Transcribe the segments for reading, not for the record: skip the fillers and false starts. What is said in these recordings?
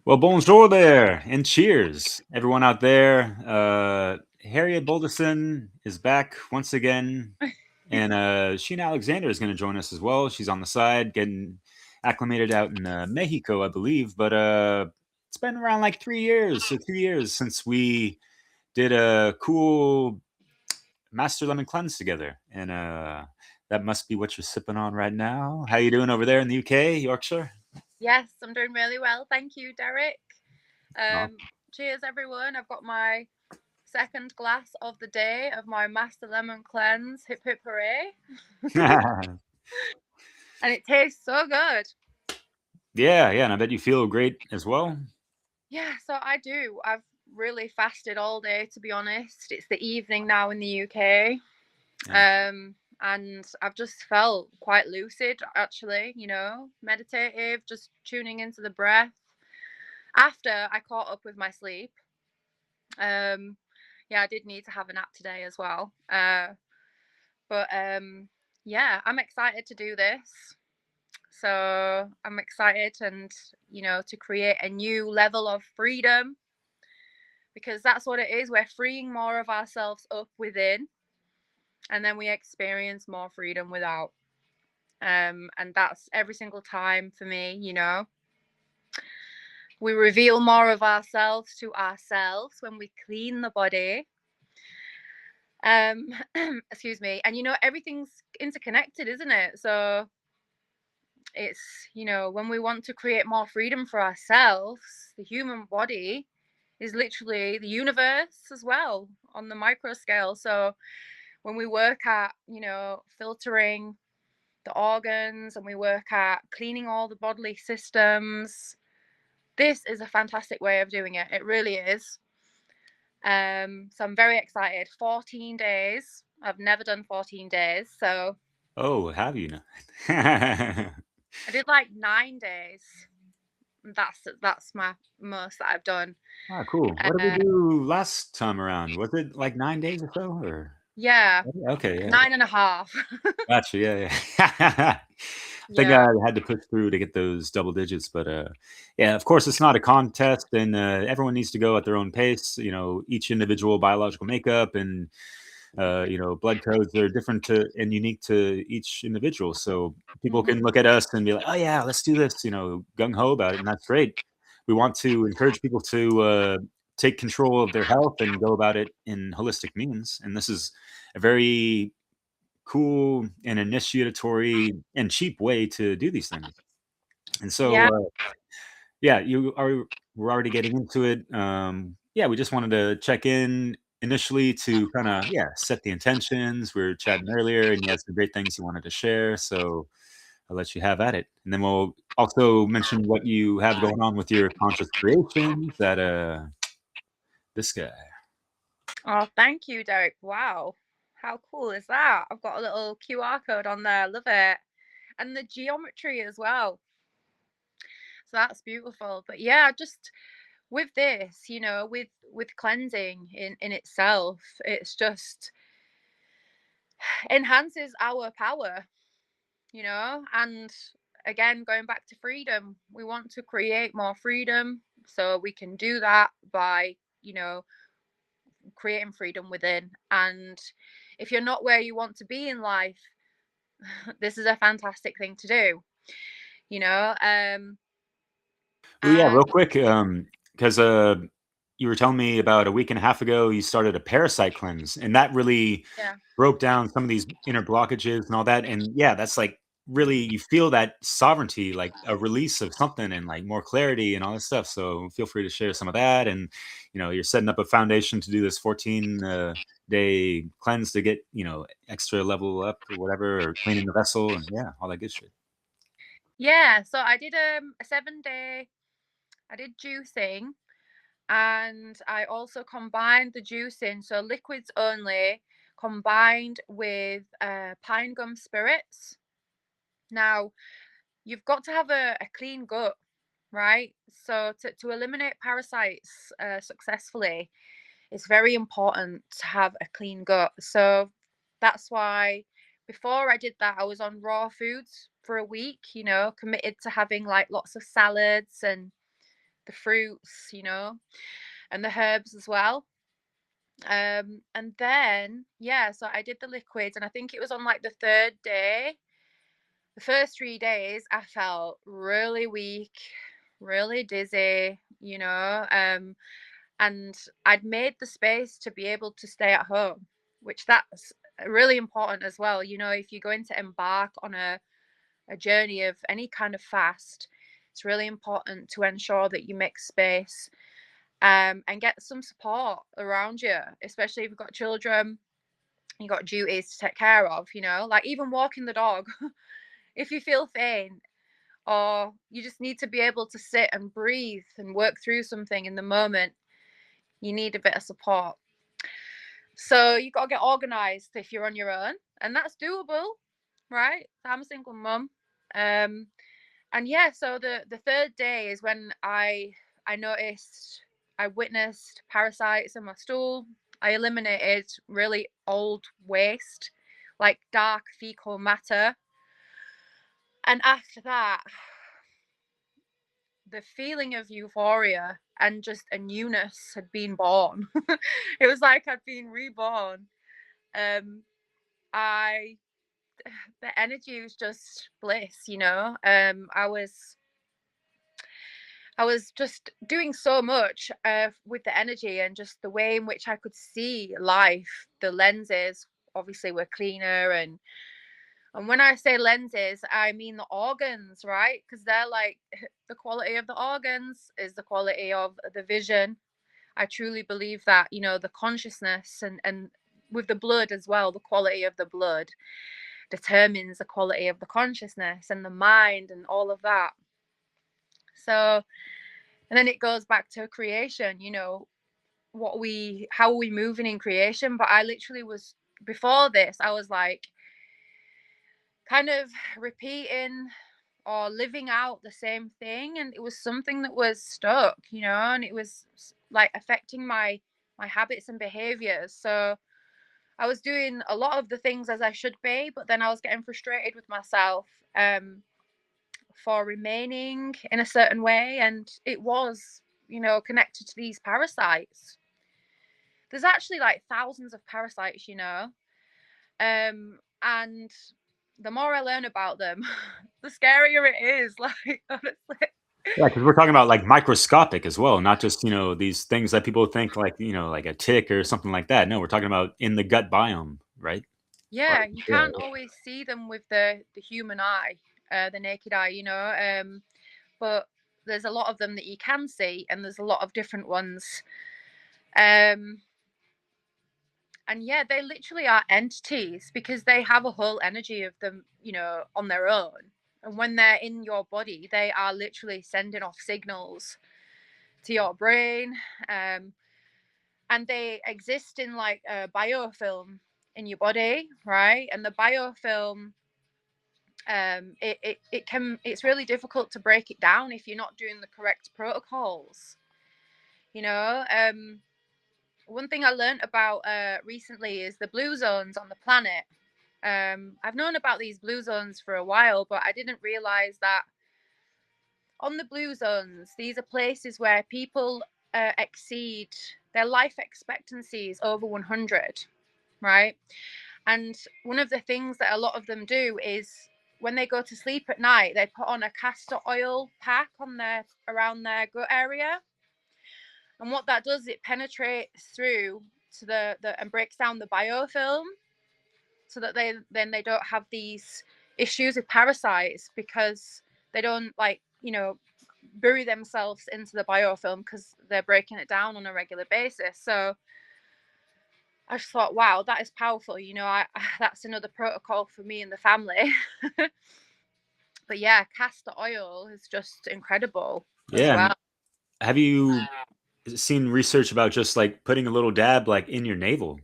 Well, bonjour there, and cheers, everyone out there. Harriet Bolderson is back once again, and Sheena Alexander is going to join us as well. She's on the side, getting acclimated out in Mexico, I believe. But it's been around like 3 years, so 2 years since we did a cool Master Lemon Cleanse together, and that must be what you're sipping on right now. How you doing over there in the UK, Yorkshire? Yes, I'm doing really well. Thank you, Derek. Cheers, everyone. I've got my second glass of the day of my Master Lemon Cleanse. Hip hip hooray. And it tastes so good. Yeah, yeah, and I bet you feel great as well. Yeah, so I do. I've really fasted all day, to be honest. It's the evening now in the UK. Yeah. And I've just felt quite lucid, actually, meditative, just tuning into the breath. After I caught up with my sleep, um, yeah, I did need to have a nap today as well. But yeah, I'm excited to do this. So I'm excited and to create a new level of freedom because that's what it is. We're freeing more of ourselves up within and then we experience more freedom without. And that's every single time for me. We reveal more of ourselves to ourselves when we clean the body. Um excuse me. And everything's interconnected, isn't it? So it's when we want to create more freedom for ourselves, the human body is literally the universe as well on the micro scale. So when we work at filtering the organs and we work at cleaning all the bodily systems, this is a fantastic way of doing it. It really is. So I'm very excited. 14 days. I've never done 14 days, so Oh, have you not? I did like 9 days. That's my most that I've done. Ah, cool. What did we Uh, do last time around? Was it like 9 days or so? Or yeah, okay, yeah, 9.5. gotcha. Yeah, yeah. I think I Yeah. had to push through to get those double digits, but yeah, of course, it's not a contest, and everyone needs to go at their own pace. Each individual biological makeup and blood codes are different to and unique to each individual. So people can Mhm. look at us and be like, "Oh yeah, let's do this," gung ho about it, and that's great. We want to encourage people to take control of their health and go about it in holistic means. And this is a very cool and initiatory and cheap way to do these things. And so, Yeah. yeah, we're already getting into it. Yeah, we just wanted to check in initially to kind of set the intentions. We were chatting earlier, and you had some great things you wanted to share. So I'll let you have at it, and then we'll also mention what you have going on with your conscious creations. That this guy. Oh, thank you, Derek. Wow. How cool is that? I've got a little QR code on there. Love it. And the geometry as well. So that's beautiful. But yeah, just with this, with cleansing in itself, it's just enhances our power, and again going back to freedom, we want to create more freedom, so we can do that by, creating freedom within. And if you're not where you want to be in life, this is a fantastic thing to do, you know. Oh yeah, real And quick, because you were telling me about a week and a half ago you started a parasite cleanse, and that really yeah, broke down some of these inner blockages and all that. And yeah, that's like really you feel that sovereignty, like a release of something and like more clarity and all this stuff. So feel free to share some of that. And you're setting up a foundation to do this 14 day cleanse to get extra level up or whatever, or cleaning the vessel and yeah, all that good shit. yeah, so I did a 7 day, I did juicing, and I also combined the juicing, so liquids only, combined with pine gum spirits. Now, you've got to have a clean gut, right? So, to eliminate parasites successfully, it's very important to have a clean gut. So, that's why before I did that, I was on raw foods for a week, committed to having like lots of salads and the fruits, you know, and the herbs as well. And then yeah, so I did the liquids, and I think it was on like the third day. The first 3 days, I felt really weak, really dizzy, you know. And I'd made the space to be able to stay at home, which that's really important as well. You know, if you're going to embark on a journey of any kind of fast, it's really important to ensure that you make space, and get some support around you, especially if you've got children, you've got duties to take care of, you know, like even walking the dog. If you feel faint, or you just need to be able to sit and breathe and work through something in the moment, you need a bit of support. So you got to get organized if you're on your own, and that's doable, right? I'm a single mum. Um, and yeah, so the third day is when I noticed, I witnessed parasites in my stool. I eliminated really old waste, like dark fecal matter. And after that, the feeling of euphoria and just a newness had been born. It was like I'd been reborn. Um, I The energy was just bliss, you know. I was just doing so much with the energy and just the way in which I could see life. The lenses obviously were cleaner, and when I say lenses, I mean the organs, right? Because they're like the quality of the organs is the quality of the vision. I truly believe that, you know, the consciousness and with the blood as well, the quality of the blood determines the quality of the consciousness and the mind and all of that. So, and then it goes back to creation, you know, how are we moving in creation? But I literally was, before this, I was like kind of repeating or living out the same thing, and it was something that was stuck, you know, and it was like affecting my habits and behaviors. So I was doing a lot of the things as I should be, but then I was getting frustrated with myself, for remaining in a certain way, and it was, you know, connected to these parasites. There's actually like thousands of parasites, you know, and the more I learn about them, the scarier it is. Like honestly, Yeah, because we're talking about like microscopic as well, not just, these things that people think like, like a tick or something like that. No, we're talking about in the gut biome, right? Or, yeah, you yeah. can't always see them with the human eye, the naked eye, you know. But there's a lot of them that you can see, and there's a lot of different ones. Um, and yeah, they literally are entities because they have a whole energy of them, you know, on their own. And when they're in your body, they are literally sending off signals to your brain. Um, and they exist in like a biofilm in your body, right? And the biofilm, it's really difficult to break it down if you're not doing the correct protocols, you know. One thing I learned about recently is the blue zones on the planet. I've known about these blue zones for a while, but I didn't realize that on the blue zones, these are places where people exceed their life expectancy is over 100, right? And one of the things that a lot of them do is when they go to sleep at night, they put on a castor oil pack on their around their gut area. And what that does, it penetrates through to the and breaks down the biofilm, so that they don't have these issues with parasites, because they don't, like, you know, bury themselves into the biofilm because they're breaking it down on a regular basis. So I just thought, wow, that is powerful. You know, that's another protocol for me and the family. But yeah, castor oil is just incredible as Yeah. well. And have you seen research about just like putting a little dab like in your navel?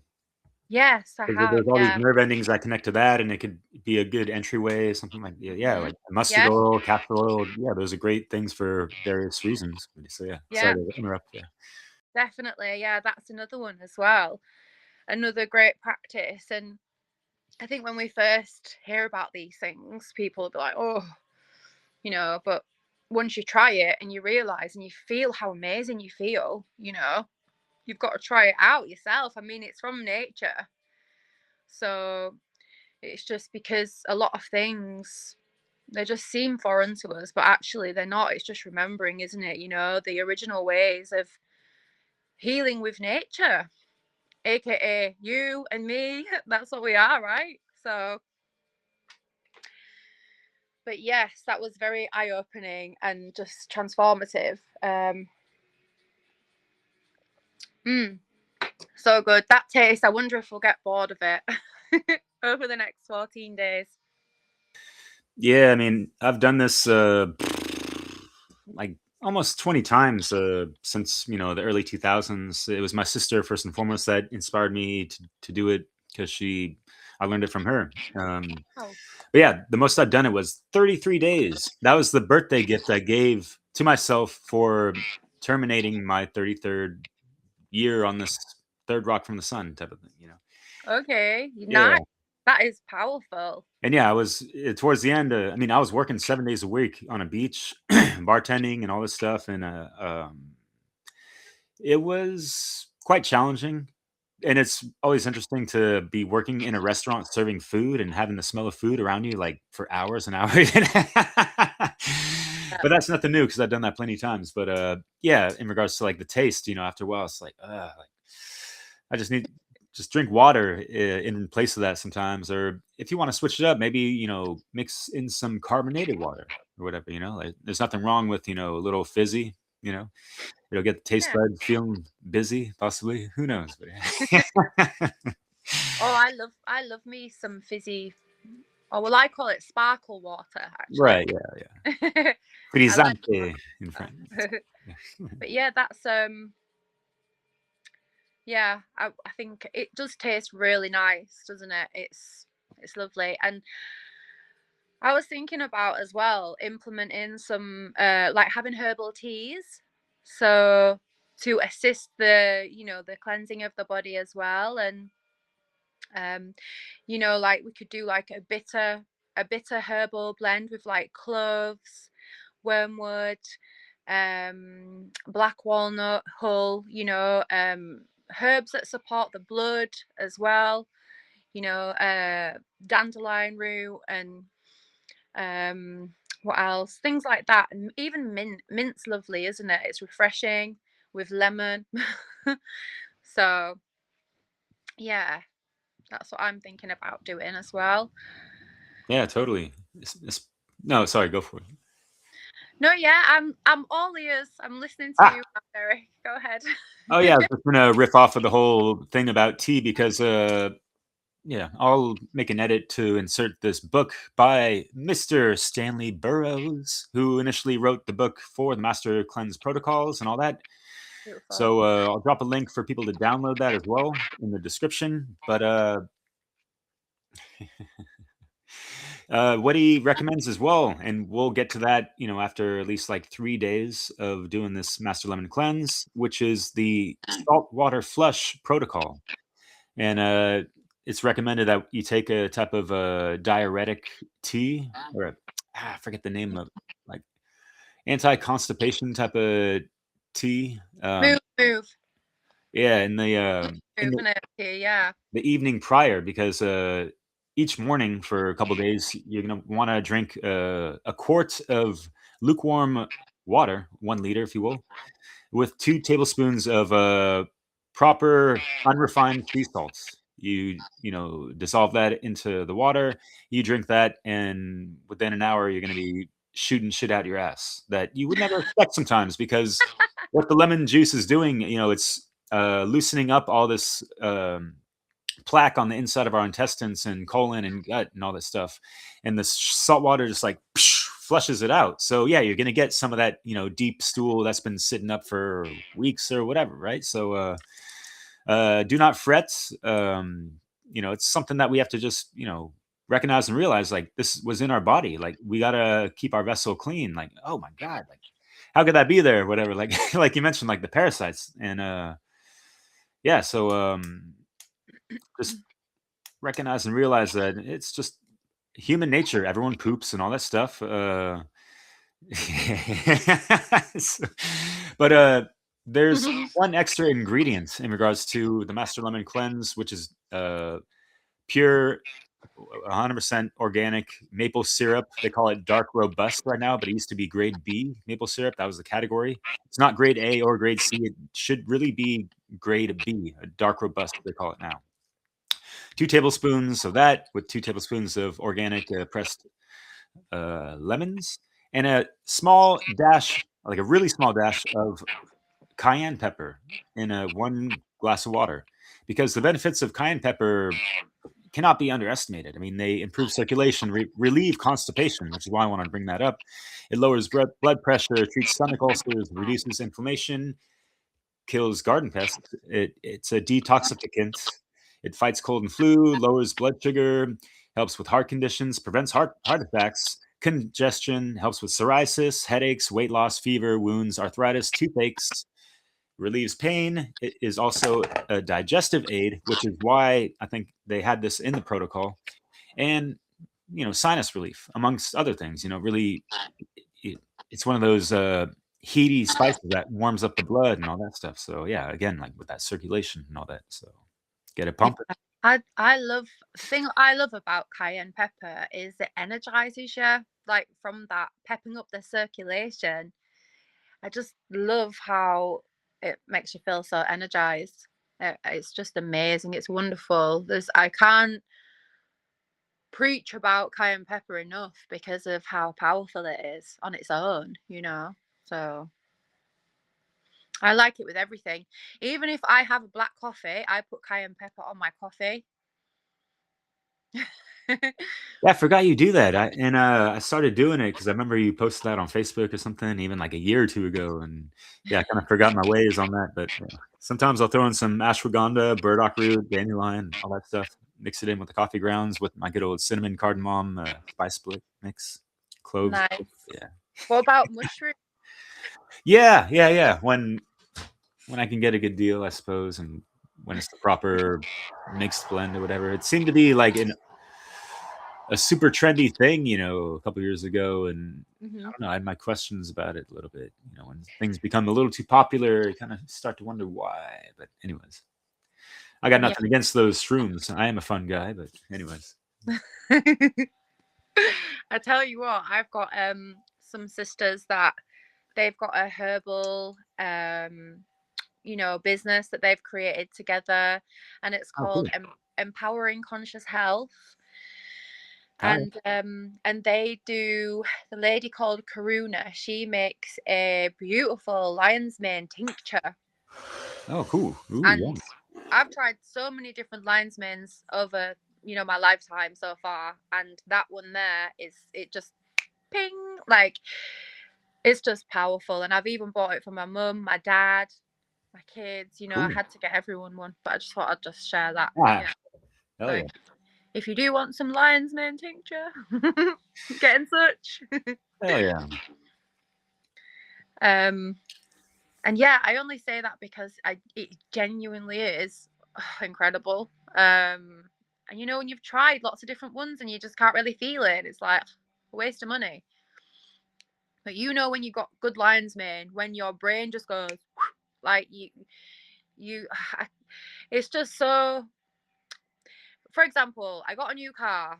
Yes, I 'Cause have. there's all these Yeah. nerve endings that connect to that, and it could be a good entryway, something like, yeah, Hmm. like mustard Yeah. oil, castor oil. Yeah, those are great things for various reasons. So yeah, sorry Yeah. to interrupt there. Definitely. Yeah, that's another one as well. Another great practice. And I think when we first hear about these things, people will be like, oh, you know, but once you try it and you realize and you feel how amazing you feel, you've got to try it out yourself. I mean, it's from nature. So it's just because a lot of things, they just seem foreign to us, but actually they're not. It's just remembering, isn't it? The original ways of healing with nature, aka you and me. That's what we are, right? So, but yes, that was very eye-opening and just transformative. Mm, so good. That taste, I wonder if we'll get bored of it over the next 14 days. Yeah, I mean, I've done this like almost 20 times since, the early 2000s. It was my sister first and foremost that inspired me to do it because I learned it from her. Oh, But yeah, the most I've done it was 33 days. That was the birthday gift I gave to myself for terminating my 33rd year on this third rock from the sun type of thing. okay. Yeah. Nice. That is powerful. And yeah, I was towards the end. I mean, I was working 7 days a week on a beach, bartending and all this stuff, and it was quite challenging. And it's always interesting to be working in a restaurant serving food and having the smell of food around you like for hours and hours. Yeah. But that's nothing new because I've done that plenty of times. But yeah, in regards to like the taste, after a while, it's like I just drink water in place of that sometimes. Or if you want to switch it up, maybe mix in some carbonated water or whatever. Like there's nothing wrong with a little fizzy. You know, It'll get the taste Yeah. bud feeling busy, possibly. Who knows? But Oh, I love me some fizzy. Oh, well, I call it sparkle water, actually. right, yeah, yeah. I like Frizzante in French. that. Yeah. But yeah, that's yeah, I think it does taste really nice, doesn't it? It's lovely. And I was thinking about as well implementing some like having herbal teas. So to assist the cleansing of the body as well. And um like we could do like a bitter herbal blend with like cloves, wormwood, black walnut hull, herbs that support the blood as well, dandelion root and what else, things like that. And even mint's lovely, isn't it? It's refreshing with lemon. So yeah, that's what I'm thinking about doing as well. Yeah, totally. No, sorry, go for it. No, yeah, I'm all ears. I'm listening to Ah, you, Derek. Go ahead. oh yeah, I was just gonna riff off of the whole thing about tea because yeah, I'll make an edit to insert this book by Mr. Stanley Burroughs, who initially wrote the book for the Master Cleanse Protocols and all that. Beautiful. So I'll drop a link for people to download that as well in the description. But what he recommends as well, and we'll get to that, after at least like 3 days of doing this Master Lemon Cleanse, which is the saltwater flush protocol. And it's recommended that you take a type of diuretic tea, or I forget the name of it, like anti-constipation type of tea. Move, Yeah, in moving it here. Yeah. the evening prior, because each morning for a couple days you're going to want to drink a quart of lukewarm water, 1 liter if you will, with 2 tablespoons of proper unrefined sea salts. You dissolve that into the water, you drink that, and within an hour you're going to be shooting shit out your ass that you would never expect sometimes, because what the lemon juice is doing, it's loosening up all this plaque on the inside of our intestines and colon and gut and all that stuff, and the salt water just like flushes it out. So yeah, you're gonna get some of that deep stool that's been sitting up for weeks or whatever, right? So do not fret. It's something that we have to just recognize and realize, like, this was in our body, like we gotta keep our vessel clean. Like, oh my god, like how could that be there, whatever, like like you mentioned, like the parasites. And yeah, so just recognize and realize that it's just human nature. Everyone poops and all that stuff. So- but there's one extra ingredient in regards to the Master Lemon Cleanse, which is pure 100% organic maple syrup. They call it dark robust right now, but it used to be grade B maple syrup. That was the category. It's not grade A or grade C. It should really be grade B, a dark robust, they call it now. 2 tablespoons of that with 2 tablespoons of organic pressed lemons and a small dash, like a really small dash of cayenne pepper in a 1 glass of water. Because the benefits of cayenne pepper cannot be underestimated. I mean, they improve circulation, relieve constipation, which is why I want to bring that up. It lowers blood pressure, treats stomach ulcers, reduces inflammation, kills garden pests. It's a detoxificant. It fights cold and flu, lowers blood sugar, helps with heart conditions, prevents heart attacks, congestion, helps with psoriasis, headaches, weight loss, fever, wounds, arthritis, toothaches, relieves pain. It is also a digestive aid, which is why I think they had this in the protocol. And, sinus relief, amongst other things, really, it's one of those heaty spices that warms up the blood and all that stuff. So yeah, again, like with that circulation and all that. So get it Yeah, pumping. I love the thing I love about cayenne pepper is it energizes you, like from that pepping up the circulation. I just love how it makes you feel so energized. It's just amazing. It's wonderful. I can't preach about cayenne pepper enough because of how powerful it is on its own. So I like it with everything. Even if I have a black coffee, I put cayenne pepper on my coffee. Yeah, I forgot you do that. I started doing it because I remember you posted that on Facebook or something, even like a year or two ago. And yeah, I kind of forgot my ways on that. But yeah. Sometimes I'll throw in some ashwagandha, burdock root, dandelion, all that stuff. Mix it in with the coffee grounds with my good old cinnamon cardamom spice split mix, cloves. Nice. Yeah, What about mushroom? yeah. When I can get a good deal, I suppose, and when it's the proper mixed blend or whatever. It seemed to be like a super trendy thing, a couple years ago, and I Mhm. don't know. I had my questions about it a little bit. When things become a little too popular, you kind of start to wonder why. But anyways, I got Yeah. nothing against those shrooms. I am a fun guy, but anyways. I tell you what, I've got some sisters that they've got a herbal business that they've created together, and it's Oh, cool. called Empowering Conscious Health. All right. And they do, the lady called Karuna, she makes a beautiful lion's mane tincture. Oh, cool. Ooh, And yum. I've tried so many different lion's manes over, my lifetime so far. And that one there it just ping, like it's just powerful. And I've even bought it for my mum, my dad, my kids. I Cool. had to get everyone one, but I just thought I'd just share that. Ah, Yeah. hell So yeah. if you do want some lion's mane tincture, get in touch. Hell yeah. um and yeah, I only say that because it genuinely is incredible. And when you've tried lots of different ones and you just can't really feel it, it's like a waste of money. But when you got good lion's mane, when your brain just goes like you it's just so. For example, I got a new car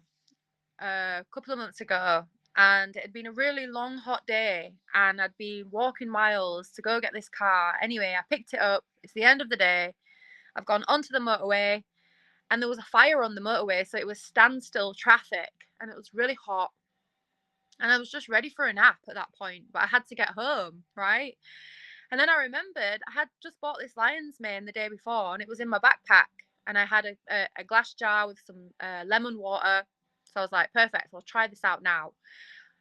a couple of months ago, and it had been a really long hot day, and I'd been walking miles to go get this car. Anyway, I picked it up. It's the end of the day. I've gone onto the motorway, and there was a fire on the motorway, so it was standstill traffic, and it was really hot. And I was just ready for a nap at that point, but I had to get home, right? And then I remembered I had just bought this lion's mane the day before, and it was in my backpack. And I had a glass jar with some lemon water. So I was like, perfect, I'll try this out now.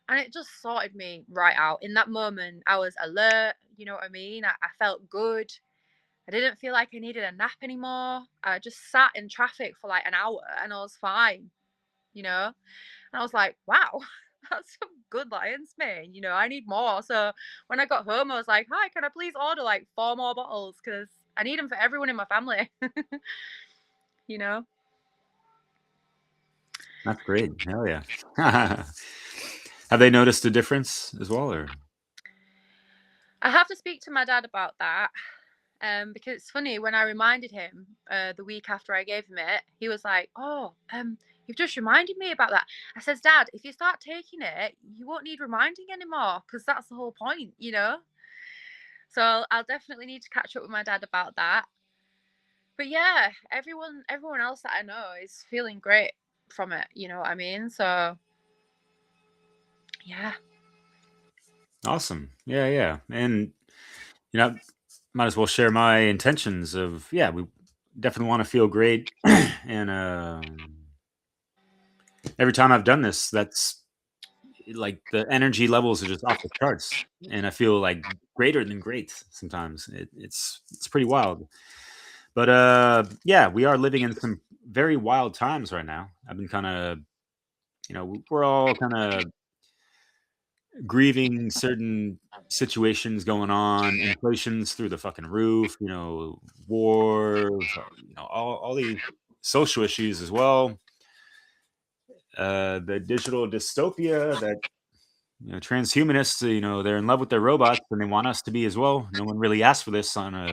And it just sorted me right out. In that moment, I was alert. You know what I mean? I felt good. I didn't feel like I needed a nap anymore. I just sat in traffic for like an hour and I was fine, you know? And I was like, wow, that's some good lion's mane. I need more. So when I got home, I was like, hi, can I please order like 4 more bottles? Because I need them for everyone in my family, you know? That's great. Hell yeah. Have they noticed a difference as well, or? I have to speak to my dad about that. Because it's funny when I reminded him the week after I gave him it, he was like, "Oh, you've just reminded me about that." I says, "Dad, if you start taking it, you won't need reminding anymore, because that's the whole point, you know." So I'll definitely need to catch up with my dad about that. But yeah, everyone else that I know is feeling great from it. You know what I mean? So yeah, Awesome. Yeah, yeah. And might as well share my intentions of, yeah, we definitely want to feel great. And every time I've done this, that's like the energy levels are just off the charts. And I feel like greater than great sometimes. It's pretty wild. But yeah, we are living in some very wild times right now. I've been kind of, we're all kind of grieving certain situations going on. Inflation's through the fucking roof. War. All these social issues as well. The digital dystopia that transhumanists. They're in love with their robots and they want us to be as well. No one really asked for this on a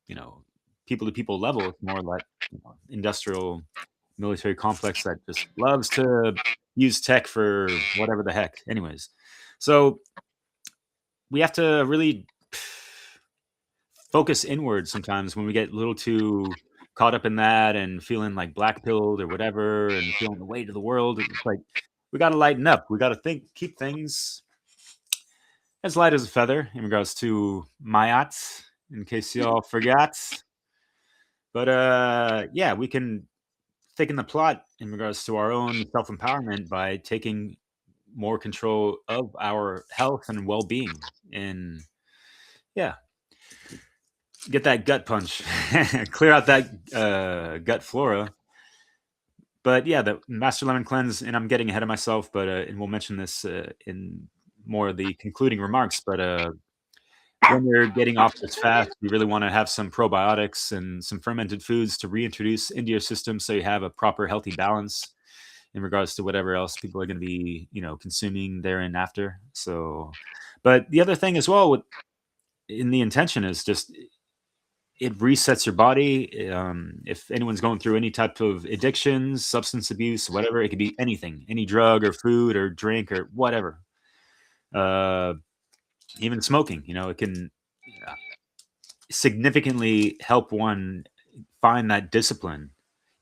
you know people to people level. It's more like industrial military complex that just loves to use tech for whatever the heck. Anyways, so we have to really focus inward sometimes when we get a little too caught up in that and feeling like black pilled or whatever and feeling the weight of the world. It's like we got to lighten up. We got to keep things as light as a feather in regards to Mayat, in case y'all forgot. But yeah, we can thicken the plot in regards to our own self empowerment by taking more control of our health and well being. And yeah, get that gut punch, clear out that gut flora. But yeah, the Master Lemon Cleanse, and I'm getting ahead of myself, but and we'll mention this in more of the concluding remarks. But when you're getting off this fast, you really want to have some probiotics and some fermented foods to reintroduce into your system, so you have a proper healthy balance in regards to whatever else people are going to be, consuming therein after. So, but the other thing as well with in the intention is just it resets your body. If anyone's going through any type of addictions, substance abuse, whatever, it could be anything, any drug or food or drink or whatever. Uh, Even smoking, it can uh, significantly help one find that discipline,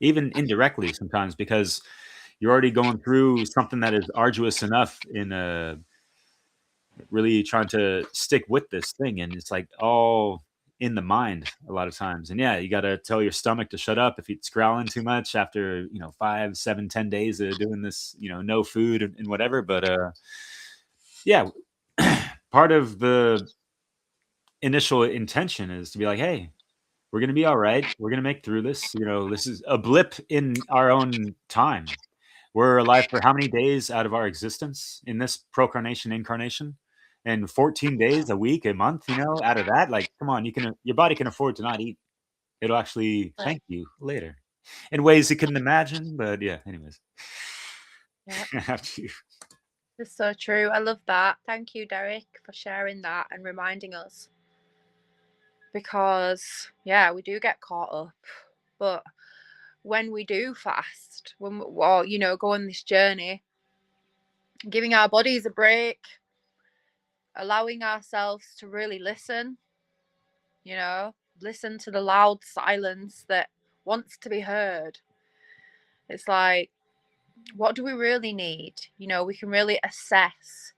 even indirectly sometimes, because you're already going through something that is arduous enough in really trying to stick with this thing. And it's like all in the mind a lot of times. And yeah, you got to tell your stomach to shut up if it's growling too much after, 5, 7, 10 days of doing this, no food and whatever. But yeah, part of the initial intention is to be like, hey, we're going to be all right. We're going to make through this. This is a blip in our own time. We're alive for how many days out of our existence in this procarnation incarnation? And 14 days, a week, a month, out of that, like, come on, your body can afford to not eat. It'll actually but thank you later in ways you couldn't imagine. But yeah, anyways, yeah, after you. it's so true. I love that. Thank you, Derek, for sharing that and reminding us. Because yeah, we do get caught up, but when we do fast, when we, well, go on this journey, giving our bodies a break, allowing ourselves to really listen, you know, listen to the loud silence that wants to be heard. It's like, what do we really need? We can really assess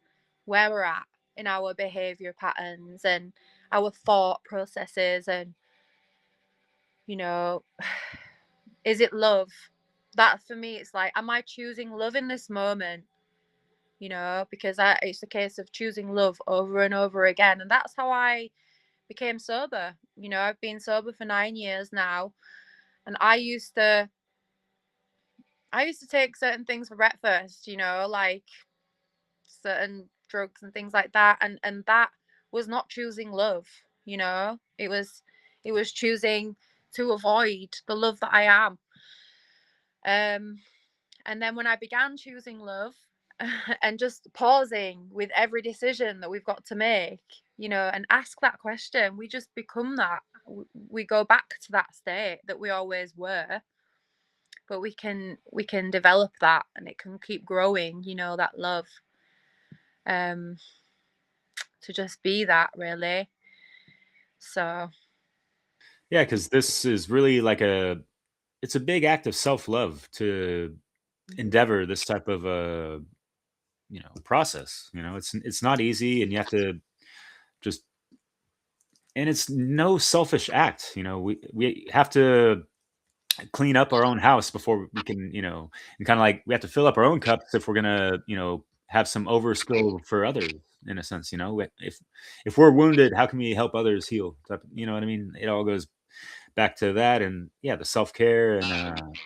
where we're at in our behavior patterns and our thought processes and, you know, is it love? That for me, it's like, am I choosing love in this moment? Because it's a case of choosing love over and over again. And that's how I became sober. I've been sober for 9 years now. And I used to take certain things for breakfast, like certain drugs and things like that. And that was not choosing love, it was choosing to avoid the love that I am. Um and then when I began choosing love, and just pausing with every decision that we've got to make, and ask that question. We just become that. We go back to that state that we always were, but we can develop that, and it can keep growing, that love, um to just be that, really. So Yeah, because this is really like it's a big act of self-love to endeavor this type of process. It's not easy, and you have to just, and it's no selfish act. We have to clean up our own house before we can, and kind of like we have to fill up our own cups if we're gonna, have some overspill for others, in a sense. If we're wounded, how can we help others heal? You know what I mean? It all goes back to that, and yeah, the self care, and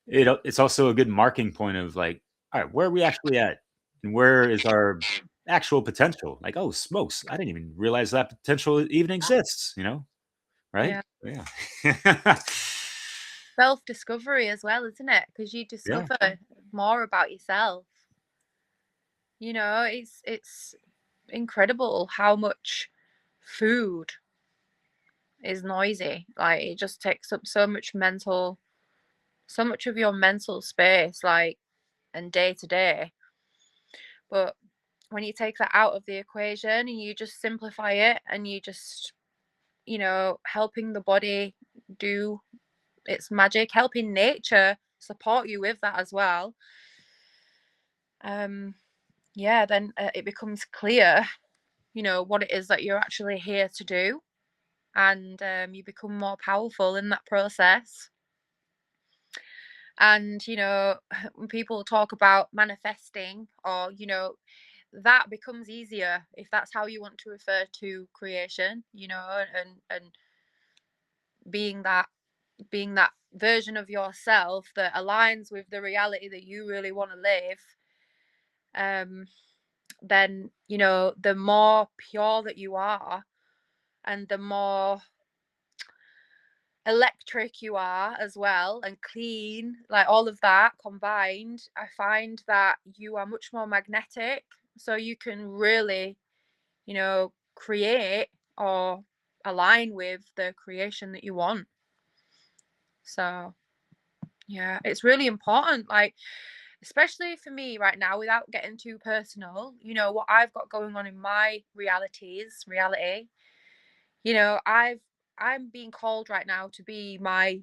it's also a good marking point of like, all right, where are we actually at, and where is our actual potential? Like, oh, smokes, I didn't even realize that potential even exists. Right? yeah, Yeah. self-discovery as well, isn't it? Because you Yeah. discover more about yourself. It's incredible how much food is noisy. Like, it just takes up so much of your mental space, like, and day to day. But when you take that out of the equation and you just simplify it, and you just, helping the body do its magic, helping nature support you with that as well. Um, yeah, then it becomes clear, what it is that you're actually here to do, and you become more powerful in that process. And when people talk about manifesting, or that becomes easier if that's how you want to refer to creation, and being that being that version of yourself that aligns with the reality that you really want to live. um then the more pure that you are, and the more electric you are as well, and clean, like all of that combined, I find that you are much more magnetic, so you can really, create or align with the creation that you want. So yeah, it's really important, like, especially for me right now, without getting too personal, what I've got going on in my reality. I'm being called right now to be my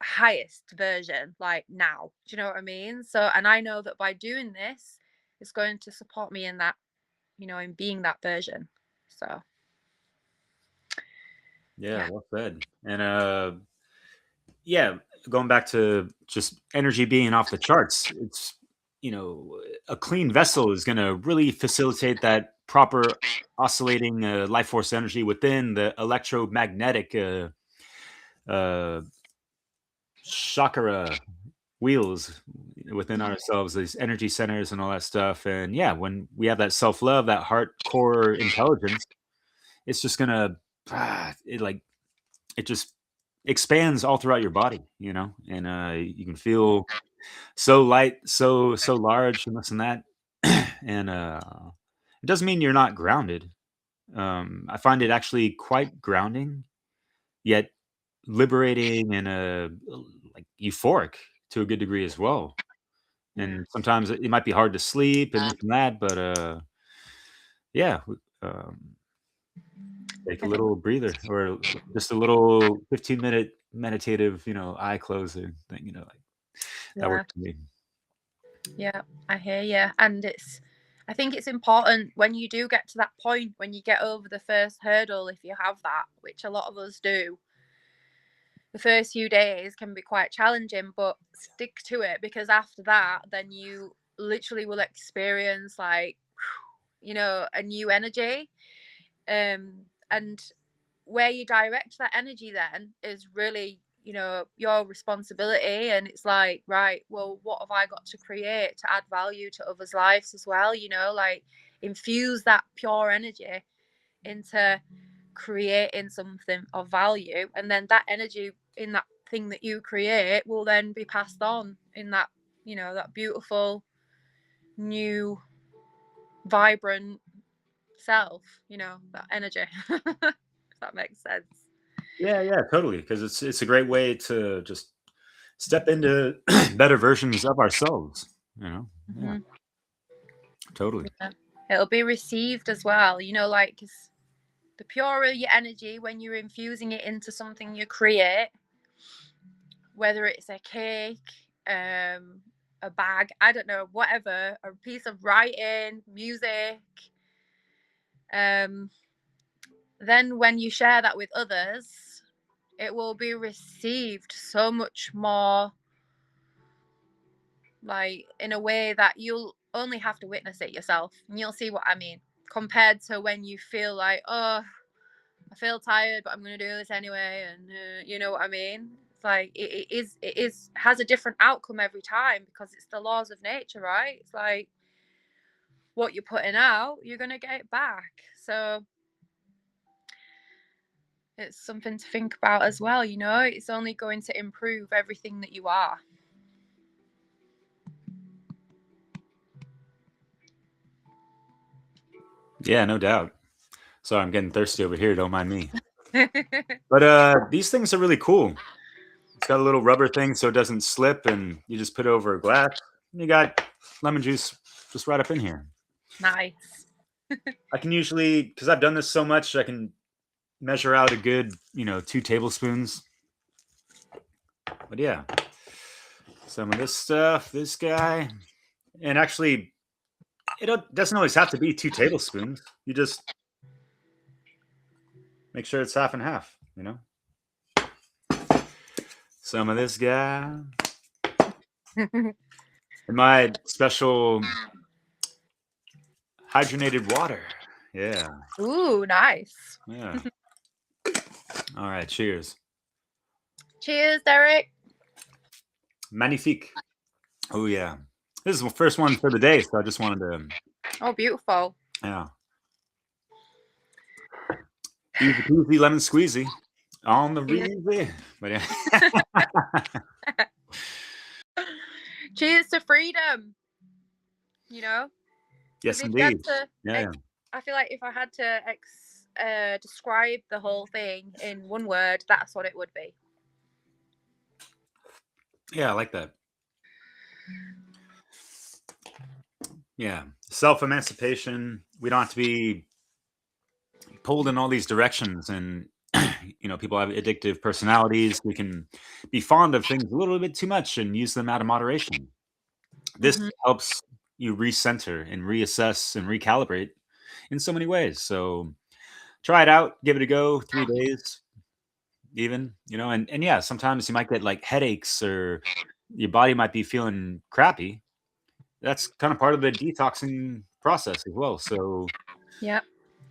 highest version, like, now. Do you know what I mean? So, and I know that by doing this, it's going to support me in that, in being that version. So Yeah, yeah. well said. And yeah, going back to just energy being off the charts, it's, a clean vessel is going to really facilitate that proper oscillating life force energy within the electromagnetic uh, chakra wheels within Mhm. ourselves, these energy centers and all that stuff. And yeah, when we have that self love, that heart core intelligence, it's just gonna it like it just expands all throughout your body, and you can feel so light, so large, and this and that. And it doesn't mean you're not grounded. I find it actually quite grounding, yet liberating, and like euphoric to a good degree as well. Yeah. And sometimes it might be hard to sleep and this and that, but yeah, take a I think little breather, or just a little 15-minute meditative, eye closing thing, like that yeah, works for me. yeah, I hear you. And I think it's important when you do get to that point, when you get over the first hurdle, if you have that, which a lot of us do. The first few days can be quite challenging, but stick to it, because after that, then you literally will experience, like, a new energy. And where you direct that energy then is really, your responsibility. And it's like, right, well, what have I got to create to add value to others' lives as well? Like, infuse that pure energy into creating something of value, and then that energy in that thing that you create will then be passed on in that, that beautiful new, vibrant self, that energy. If that makes sense. Yeah, totally. Because it's a great way to just step into better versions of ourselves. Yeah, Hmm. totally. Yeah. It'll be received as well, 'cause the purer your energy when you're infusing it into something you create, whether it's a cake, a bag, I don't know, whatever, a piece of writing, music, um, then when you share that with others, it will be received so much more, like in a way that you'll only have to witness it yourself, and you'll see what I mean. Compared to when you feel like, oh, I feel tired, but I'm gonna do this anyway, and you know what I mean. It's like it is has a different outcome every time because it's the laws of nature, right? It's like what you're putting out, you're gonna get it back. So it's something to think about as well. It's only going to improve everything that you are. Yeah, no doubt. Sorry, I'm getting thirsty over here. Don't mind me. But these things are really cool. It's got a little rubber thing so it doesn't slip, and you just put it over a glass. And you got lemon juice just right up in here. Nice. I can usually, because I've done this so much, I can measure out a good, 2 tablespoons. But yeah, some of this stuff, this guy, and actually, doesn't always have to be 2 tablespoons. You just make sure it's half and half. Some of this guy. And my special hydrogenated water. Yeah. Ooh, nice. Yeah. All right. Cheers. Cheers, Derek. Magnifique. Oh, yeah. This is the first one for the day, so I just wanted to, Oh, beautiful. yeah. Easy peasy, lemon squeezy on the Yeah. reezy. But yeah. Cheers to freedom. You know, because Yes, if you had indeed. to, Yeah. I feel like if I had to describe the whole thing in one word, that's what it would be. Yeah, I like that. Yeah. Self emancipation. We don't have to be pulled in all these directions, and people have addictive personalities. We can be fond of things a little bit too much and use them out of moderation. This Mhm. helps you recenter and reassess and recalibrate in so many ways. So try it out, give it a go, 3 days even, and yeah, sometimes you might get like headaches or your body might be feeling crappy. That's kind of part of the detoxing process as well. So Yeah.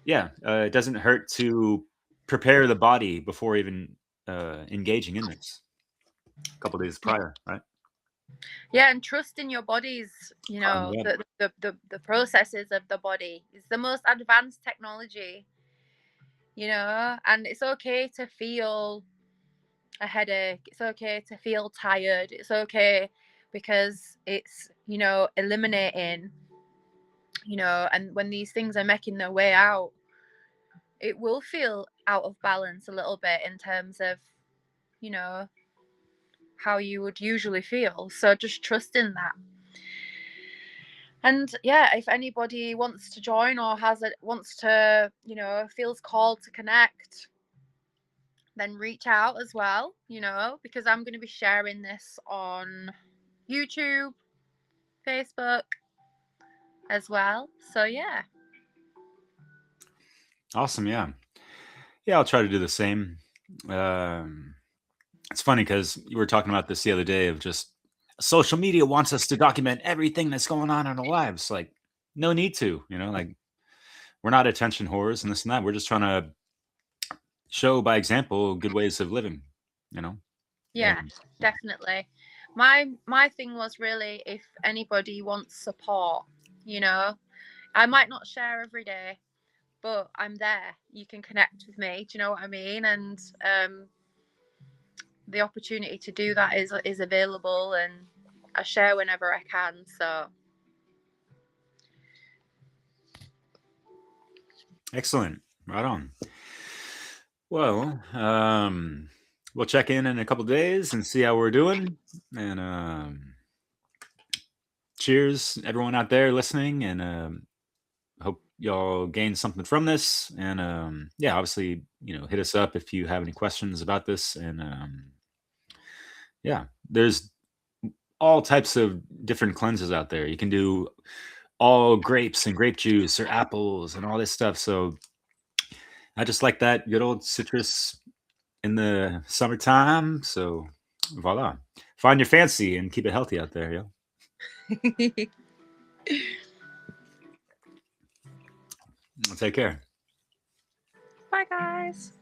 yeah, it doesn't hurt to prepare the body before even engaging in this a couple days prior, right? Yeah, and trust in your bodies, Yeah. the processes of the body is the most advanced technology, and it's okay to feel a headache. It's okay to feel tired. It's okay because it's, eliminating, and when these things are making their way out, it will feel out of balance a little bit in terms of, you know, how you would usually feel. So just trust in that. And yeah, if anybody wants to join or wants to, feels called to connect, then reach out as well, because I'm going to be sharing this on YouTube, Facebook as well. So yeah. Awesome. Yeah. Yeah. I'll try to do the same. Um, it's funny because you were talking about this the other day of just social media wants us to document everything that's going on in our lives. Like, no need to, like we're not attention whores and this and that. We're just trying to show by example good ways of living, you know? Yeah, And definitely. My thing was really if anybody wants support, I might not share every day, but I'm there. You can connect with me. Do you know what I mean? And the opportunity to do that is available, and I share whenever I can. So Excellent. Right on. Well, we'll check in a couple days and see how we're doing. And cheers, everyone out there listening. And hope y'all gained something from this. And yeah, obviously, hit us up if you have any questions about this. And yeah, there's all types of different cleanses out there. You can do all grapes and grape juice or apples and all this stuff. So I just like that good old citrus in the summertime. So voila. Find your fancy and keep it healthy out there, yo. Take care. Bye, guys.